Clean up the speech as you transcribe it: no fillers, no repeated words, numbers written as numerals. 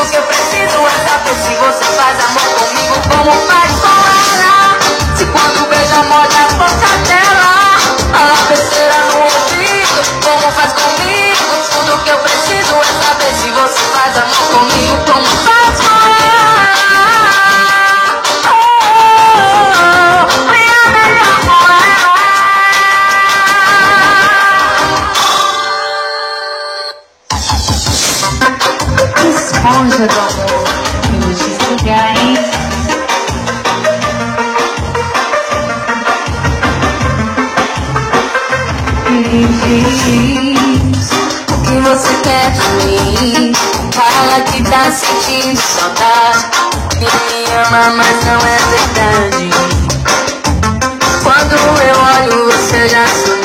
Tudo que eu preciso é saber se você faz amor comigo como faz com ela. Se quando beija molha a boca dela, a besteira no ouvido, como faz comigo. Tudo que eu preciso é saber se você faz amor comigo como faz com ela. Minha melhor com ela. Esponja do amor, eu vou te explicar, hein? Me diz o que você quer de mim. Fala que tá sentindo saudade, que me ama, mas não é verdade. Quando eu olho, você já sumiu.